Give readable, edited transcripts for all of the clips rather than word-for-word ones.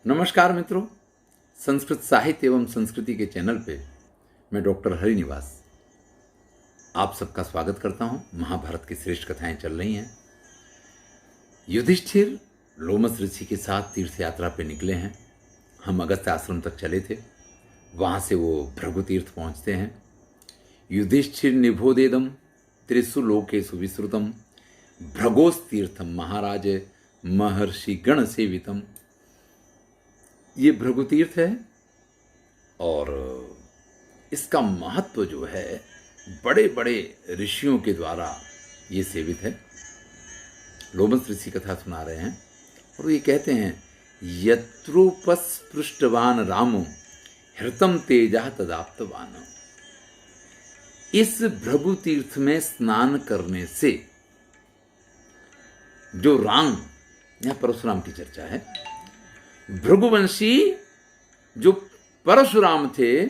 नमस्कार मित्रों, संस्कृत साहित्य एवं संस्कृति के चैनल पे मैं डॉक्टर हरिनिवास आप सबका स्वागत करता हूं। महाभारत की श्रेष्ठ कथाएं चल रही हैं। युधिष्ठिर लोमस ऋषि के साथ तीर्थ यात्रा पे निकले हैं। हम अगस्त्य आश्रम तक चले थे, वहां से वो भृगु तीर्थ पहुंचते हैं। युधिष्ठिर निबोधेदम त्रिषु लोकेषु विश्रुतम भृगोस्तीर्थम महाराज महर्षि गण सेवितम। ये भृगु तीर्थ है और इसका महत्व जो है बड़े बड़े ऋषियों के द्वारा ये सेवित है। लोमस ऋषि कथा सुना रहे हैं और ये कहते हैं, यत्रोपस्पृष्टवान रामो हृतम तेजा तदाप्तवान। इस भृगु तीर्थ में स्नान करने से जो राम, यहां परशुराम की चर्चा है, भृगुवंशी जो परशुराम थे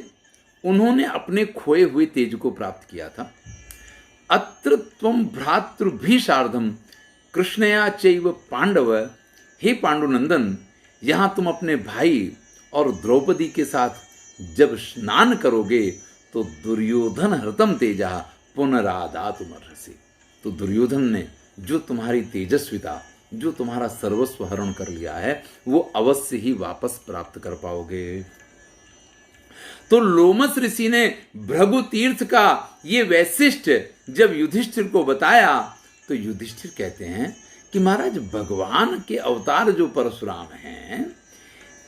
उन्होंने अपने खोए हुए तेज को प्राप्त किया था। अत्र त्वं भ्रातृभिषार्धम कृष्णया चैव पांडव। हे पांडुनंदन, यहां तुम अपने भाई और द्रौपदी के साथ जब स्नान करोगे तो दुर्योधन हृतम तेजा पुनरादातुमर्हसि। तो दुर्योधन ने जो तुम्हारी तेजस्विता, जो तुम्हारा सर्वस्व हरण कर लिया है, वो अवश्य ही वापस प्राप्त कर पाओगे। तो लोमस ऋषि ने भृगु तीर्थ का ये वैशिष्ट जब युधिष्ठिर को बताया तो युधिष्ठिर कहते हैं कि महाराज, भगवान के अवतार जो परशुराम हैं,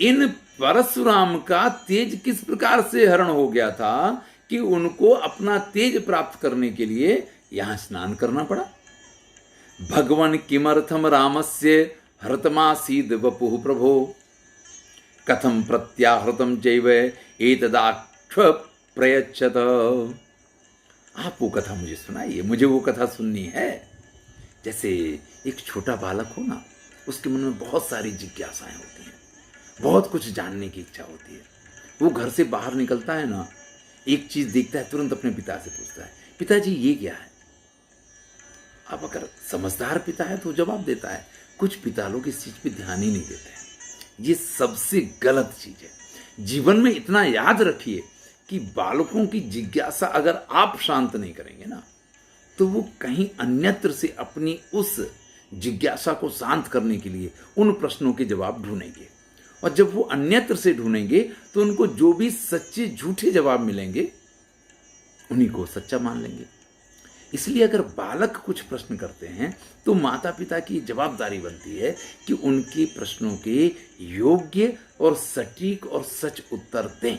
इन परशुराम का तेज किस प्रकार से हरण हो गया था कि उनको अपना तेज प्राप्त करने के लिए यहां स्नान करना पड़ा। भगवन किमर्थम रामस्य हृतमासीद वपुः प्रभो कथम प्रत्याहृतम चैव एतदाक्ष प्रयच्छत। आप वो कथा मुझे सुनाइए, मुझे वो कथा सुननी है। जैसे एक छोटा बालक हो ना, उसके मन में बहुत सारी जिज्ञासाएं होती हैं, बहुत कुछ जानने की इच्छा होती है। वो घर से बाहर निकलता है ना, एक चीज देखता है, तुरंत अपने पिता से पूछता है, पिताजी ये क्या है। अब अगर समझदार पिता है तो जवाब देता है। कुछ पिता लोग इस चीज पे ध्यान ही नहीं देते हैं। ये सबसे गलत चीज है। जीवन में इतना याद रखिए कि बालकों की जिज्ञासा अगर आप शांत नहीं करेंगे ना, तो वो कहीं अन्यत्र से अपनी उस जिज्ञासा को शांत करने के लिए उन प्रश्नों के जवाब ढूंढेंगे। और जब वो अन्यत्र से ढूंढेंगे तो उनको जो भी सच्चे झूठे जवाब मिलेंगे उन्हीं को सच्चा मान लेंगे। इसलिए अगर बालक कुछ प्रश्न करते हैं तो माता पिता की जवाबदारी बनती है कि उनके प्रश्नों के योग्य और सटीक और सच उत्तर दें।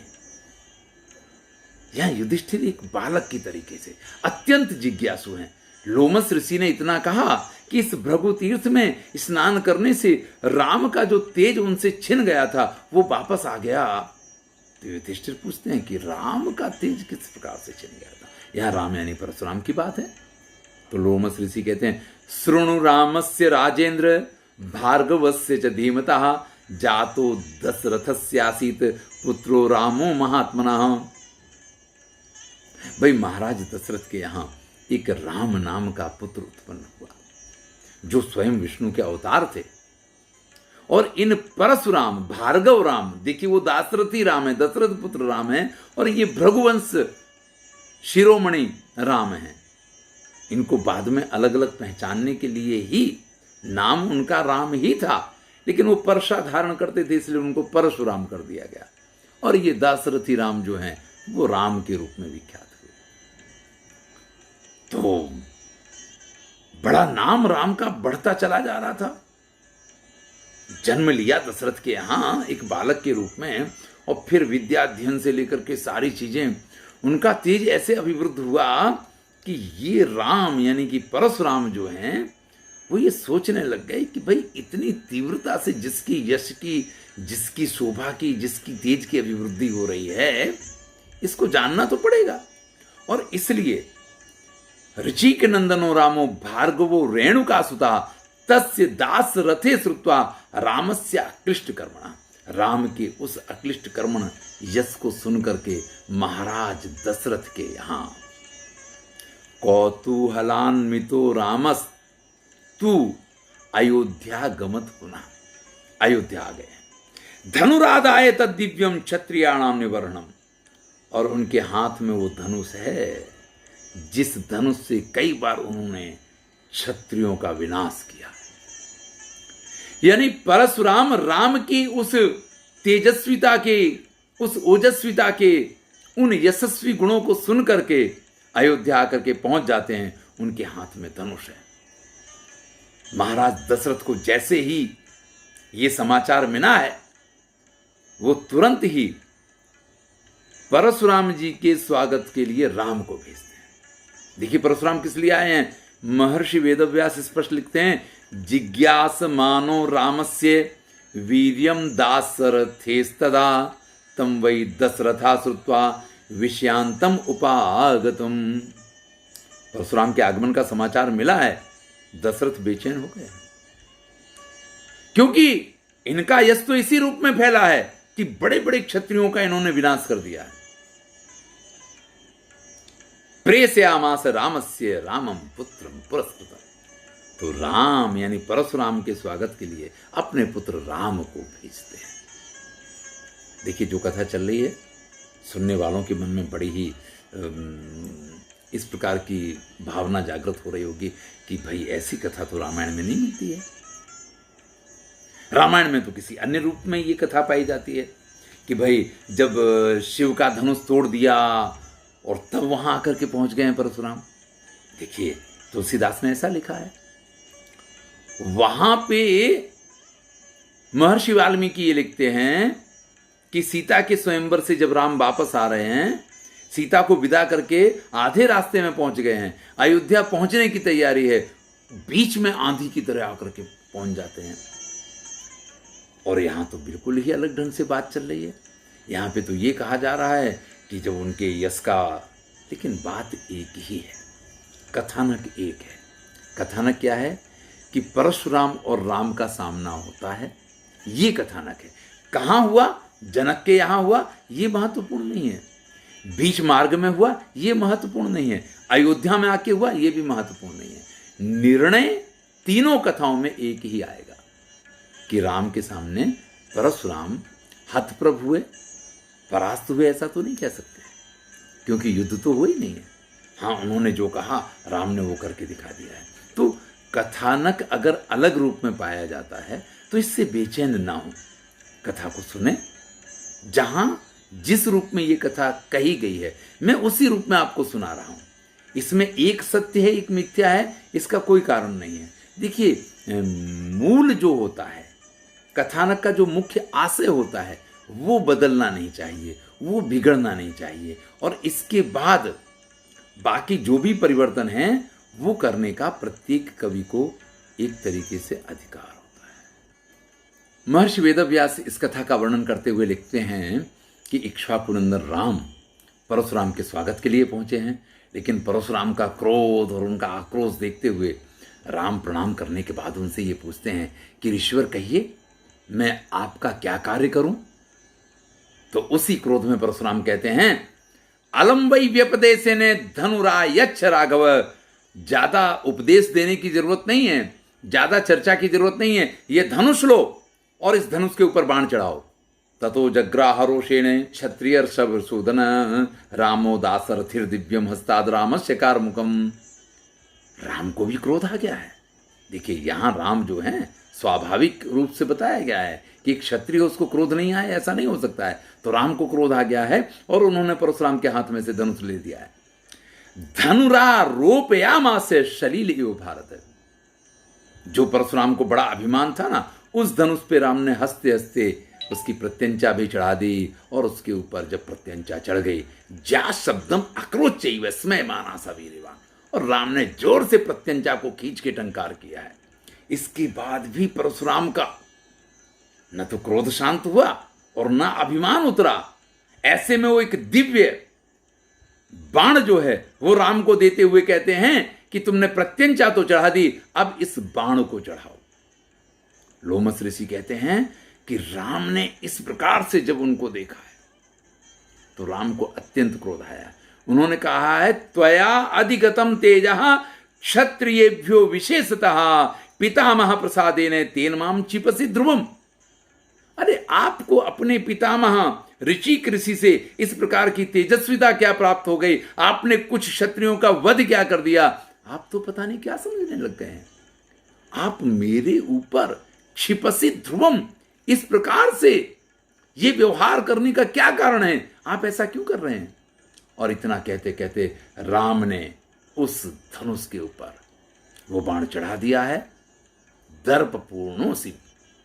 यहां युधिष्ठिर एक बालक की तरीके से अत्यंत जिज्ञासु हैं। लोमस ऋषि ने इतना कहा कि इस भृगु तीर्थ में स्नान करने से राम का जो तेज उनसे छिन गया था वो वापस आ गया। तो युधिष्ठिर पूछते हैं कि राम का तेज किस प्रकार से छिन गया था। यह राम यानी परशुराम की बात है। तो लोमस ऋषि कहते हैं, शृणु रामस्य राजेंद्र भार्गवस्य च धीमतः जातो दशरथस्यासीत पुत्रो रामो महात्मनः। भाई, महाराज दशरथ के यहां एक राम नाम का पुत्र उत्पन्न हुआ जो स्वयं विष्णु के अवतार थे। और इन परशुराम, भार्गव राम, देखिए वो दाशरथी राम है, दशरथ पुत्र राम है, और ये भृगुवंश शिरोमणि राम हैं। इनको बाद में अलग अलग पहचानने के लिए ही नाम उनका राम ही था, लेकिन वो परशा धारण करते थे इसलिए उनको परशुराम कर दिया गया। और ये दाशरथी राम जो हैं वो राम के रूप में विख्यात हुए। तो बड़ा नाम राम का बढ़ता चला जा रहा था। जन्म लिया दशरथ के यहां एक बालक के रूप में, और फिर विद्या अध्ययन से लेकर के सारी चीजें, उनका तेज ऐसे अभिवृद्ध हुआ कि ये राम यानी कि परशुराम जो हैं वो ये सोचने लग गए कि भाई इतनी तीव्रता से जिसकी यश की, जिसकी शोभा की, जिसकी तेज की अभिवृद्धि हो रही है, इसको जानना तो पड़ेगा। और इसलिए ऋचिक नंदनो रामो भार्गवो रेणुका सुता तस्य दास रथे श्रुत्वा रामस्य अक्लिष्ट कर्मणा। राम के उस अक्लिष्ट कर्मण यश को सुन करके महाराज दशरथ के यहां कौतूहलान्वितो रामस तू अयोध्या गमत पुनः। अयोध्या आ गए। धनुरादाय तद दिव्यम क्षत्रियाणाम निवर्णम, और उनके हाथ में वो धनुष है जिस धनुष से कई बार उन्होंने क्षत्रियों का विनाश किया है। यानी परशुराम राम की उस तेजस्विता के, उस ओजस्विता के उन यशस्वी गुणों को सुन करके अयोध्या आकर के पहुंच जाते हैं। उनके हाथ में धनुष है। महाराज दशरथ को जैसे ही ये समाचार मिला है, वो तुरंत ही परशुराम जी के स्वागत के लिए राम को भेजते हैं। देखिए परशुराम किस लिए आए हैं। महर्षि वेदव्यास स्पष्ट लिखते हैं, जिज्ञास मानो रामस्य वीर्यम दासरथेस्तदा तम वै दशरथा श्रुत्वा विषयांतम उपागतम। परशुराम के आगमन का समाचार मिला है, दशरथ बेचैन हो गए, क्योंकि इनका यश तो इसी रूप में फैला है कि बड़े बड़े क्षत्रियों का इन्होंने विनाश कर दिया है। प्रेषयामास रामस्य रामम पुत्रम पुरस्कृतम, तो राम यानी परशुराम के स्वागत के लिए अपने पुत्र राम को भेजते हैं। देखिए जो कथा चल रही है, सुनने वालों के मन में बड़ी ही इस प्रकार की भावना जागृत हो रही होगी कि भाई ऐसी कथा तो रामायण में नहीं मिलती है। रामायण में तो किसी अन्य रूप में ये कथा पाई जाती है कि भाई जब शिव का धनुष तोड़ दिया और तब वहां आकर के पहुंच गए हैं परशुराम। देखिए तुलसीदास ने ऐसा लिखा है। वहां पे महर्षि वाल्मीकि ये लिखते हैं कि सीता के स्वयंवर से जब राम वापस आ रहे हैं, सीता को विदा करके आधे रास्ते में पहुंच गए हैं, अयोध्या पहुंचने की तैयारी है, बीच में आंधी की तरह आकर के पहुंच जाते हैं। और यहां तो बिल्कुल ही अलग ढंग से बात चल रही है। यहां पे तो ये कहा जा रहा है कि जब उनके यश का, लेकिन बात एक ही है, कथानक एक है। कथानक क्या है कि परशुराम और राम का सामना होता है, ये कथानक है। कहां हुआ, जनक के यहां हुआ, ये महत्वपूर्ण नहीं है। बीच मार्ग में हुआ, ये महत्वपूर्ण नहीं है। अयोध्या में आके हुआ, ये भी महत्वपूर्ण नहीं है। निर्णय तीनों कथाओं में एक ही आएगा कि राम के सामने परशुराम हतप्रभ हुए, परास्त हुए, ऐसा तो नहीं कह सकते क्योंकि युद्ध तो हुआ ही नहीं है। हाँ, उन्होंने जो कहा राम ने वो करके दिखा दिया है। तो कथानक अगर अलग रूप में पाया जाता है तो इससे बेचैन ना हो, कथा को सुने। जहां जिस रूप में ये कथा कही गई है, मैं उसी रूप में आपको सुना रहा हूं। इसमें एक सत्य है, एक मिथ्या है, इसका कोई कारण नहीं है। देखिए मूल जो होता है, कथानक का जो मुख्य आशय होता है, वो बदलना नहीं चाहिए, वो बिगड़ना नहीं चाहिए, और इसके बाद बाकी जो भी परिवर्तन है वो करने का प्रत्येक कवि को एक तरीके से अधिकार होता है। महर्षि वेदव्यास इस कथा का वर्णन करते हुए लिखते हैं कि इक्ष्वाकुनंदन राम परशुराम के स्वागत के लिए पहुंचे हैं, लेकिन परशुराम का क्रोध और उनका आक्रोश देखते हुए राम प्रणाम करने के बाद उनसे ये पूछते हैं कि ऋषिवर कहिए, मैं आपका क्या कार्य करूं? तो उसी क्रोध में परशुराम कहते हैं, अलंबई व्यपदेशे ने धनुरायच्छ राघव, ज्यादा उपदेश देने की जरूरत नहीं है, ज्यादा चर्चा की जरूरत नहीं है, ये धनुष लो और इस धनुष के ऊपर बाण चढ़ाओ। ततो जग्राहरोषेण क्षत्रिय सूदन रामो दासरथिर दिव्यम हस्ताद रामस्य कारमुकम। राम को भी क्रोध आ गया है। देखिए यहां राम जो है स्वाभाविक रूप से बताया गया है कि क्षत्रिय उसको क्रोध नहीं आए, ऐसा नहीं हो सकता है। तो राम को क्रोध आ गया है और उन्होंने परशुराम के हाथ में से धनुष ले दिया है। धनुरारोपयामासे शलील इव भारत, जो परशुराम को बड़ा अभिमान था ना, उस धनुष पे राम ने हंसते हंसते उसकी प्रत्यंचा भी चढ़ा दी, और उसके ऊपर जब प्रत्यंचा चढ़ गई, जा शब्दम अक्रोच स्मय माना सवीरवान, और राम ने जोर से प्रत्यंचा को खींच के टंकार किया है। इसके बाद भी परशुराम का न तो क्रोध शांत हुआ और न अभिमान उतरा। ऐसे में वो एक दिव्य बाण जो है वो राम को देते हुए कहते हैं कि तुमने प्रत्यंचा तो चढ़ा दी, अब इस बाण को चढ़ाओ। लोमस ऋषि कहते हैं कि राम ने इस प्रकार से जब उनको देखा है तो राम को अत्यंत क्रोध आया। उन्होंने कहा है, त्वया अधिगतम तेजः क्षत्रियेभ्यो विशेषतः पितामह प्रसादेन तेन माम चिपसि ध्रुवम। अरे आपको अपने पितामह ऋषि से इस प्रकार की तेजस्विता क्या प्राप्त हो गई, आपने कुछ क्षत्रियों का वध क्या कर दिया, आप तो पता नहीं क्या समझने लग गए हैं। आप मेरे ऊपर क्षिपसि ध्रुवम इस प्रकार से ये व्यवहार करने का क्या कारण है, आप ऐसा क्यों कर रहे हैं। और इतना कहते कहते राम ने उस धनुष के ऊपर वो बाण चढ़ा दिया है, दर्पपूर्णोऽसि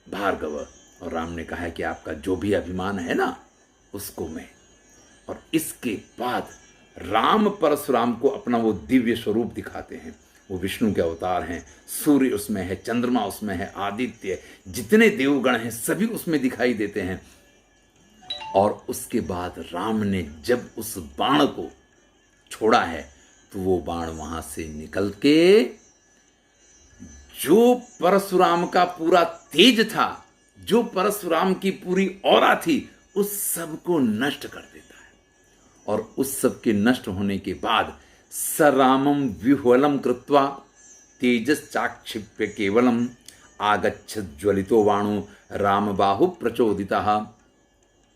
भार्गव। और राम ने कहा है कि आपका जो भी अभिमान है ना उसको मैं। और इसके बाद राम परशुराम को अपना वो दिव्य स्वरूप दिखाते हैं। वो विष्णु के अवतार हैं, सूर्य उसमें है, चंद्रमा उसमें है, आदित्य, जितने देवगण हैं सभी उसमें दिखाई देते हैं। और उसके बाद राम ने जब उस बाण को छोड़ा है तो वो बाण वहां से निकल के जो परशुराम का पूरा तेज था, जो परशुराम की पूरी औरा थी, उस सब को नष्ट कर देता है। और उस सब के नष्ट होने के बाद सरामम विह्वलम कृत्वा तेजश्चाक्षिप्य केवलम आगच्छत् ज्वलितो वाणो राम बाहु प्रचोदितः।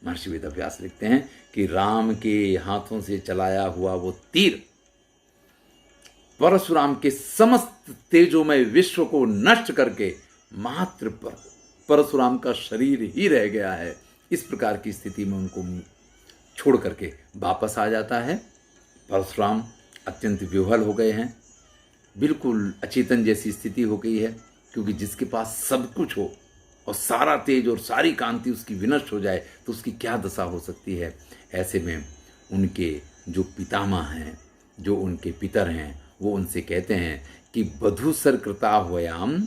महर्षि वेदव्यास लिखते हैं कि राम के हाथों से चलाया हुआ वो तीर परशुराम के समस्त तेजोमय विश्व को नष्ट करके मात्र परशुराम का शरीर ही रह गया है। इस प्रकार की स्थिति में उनको छोड़ करके वापस आ जाता है। परशुराम अत्यंत विह्वल हो गए हैं, बिल्कुल अचेतन जैसी स्थिति हो गई है, क्योंकि जिसके पास सब कुछ हो और सारा तेज और सारी कांति उसकी विनष्ट हो जाए तो उसकी क्या दशा हो सकती है। ऐसे में उनके जो पितामह हैं, जो उनके पितर हैं, वो उनसे कहते हैं कि बधूसर कृता हुयाम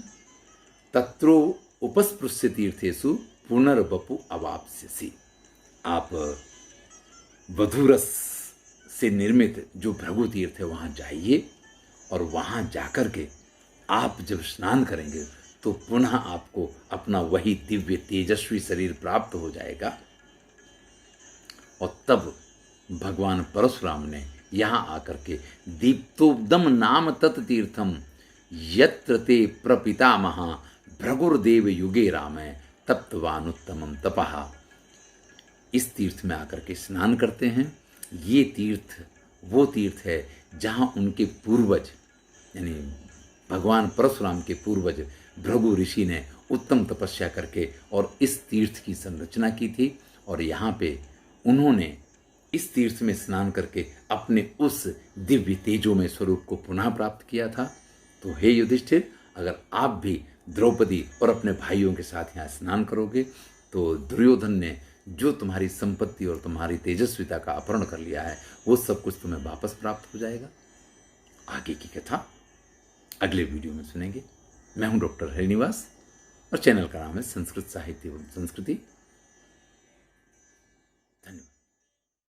तत्रो उपस्पृश्य तीर्थेषु पुनर्वपु अवाप्स्यसि। आप वधूरस से निर्मित जो भृगु तीर्थ है वहाँ जाइए, और वहाँ जाकर के आप जब स्नान करेंगे तो पुनः आपको अपना वही दिव्य तेजस्वी शरीर प्राप्त हो जाएगा। और तब भगवान परशुराम ने यहाँ आकर के दीप्तोदम नाम तत्तीर्थम यत्र ते प्रपितामह भृगुर्देव युगे राम तप्तवानुत्तमम तपः, इस तीर्थ में आकर के स्नान करते हैं। ये तीर्थ वो तीर्थ है जहाँ उनके पूर्वज यानी भगवान परशुराम के पूर्वज भृगु ऋषि ने उत्तम तपस्या करके और इस तीर्थ की संरचना की थी। और यहाँ पे उन्होंने इस तीर्थ में स्नान करके अपने उस दिव्य तेजोमय स्वरूप को पुनः प्राप्त किया था। तो हे युधिष्ठिर, अगर आप भी द्रौपदी और अपने भाइयों के साथ यहाँ स्नान करोगे तो दुर्योधन ने जो तुम्हारी संपत्ति और तुम्हारी तेजस्विता का अपहरण कर लिया है वो सब कुछ तुम्हें वापस प्राप्त हो जाएगा। आगे की कथा अगले वीडियो में सुनेंगे। मैं हूं डॉक्टर हरिनिवास और चैनल का नाम है संस्कृत साहित्य एवं संस्कृति।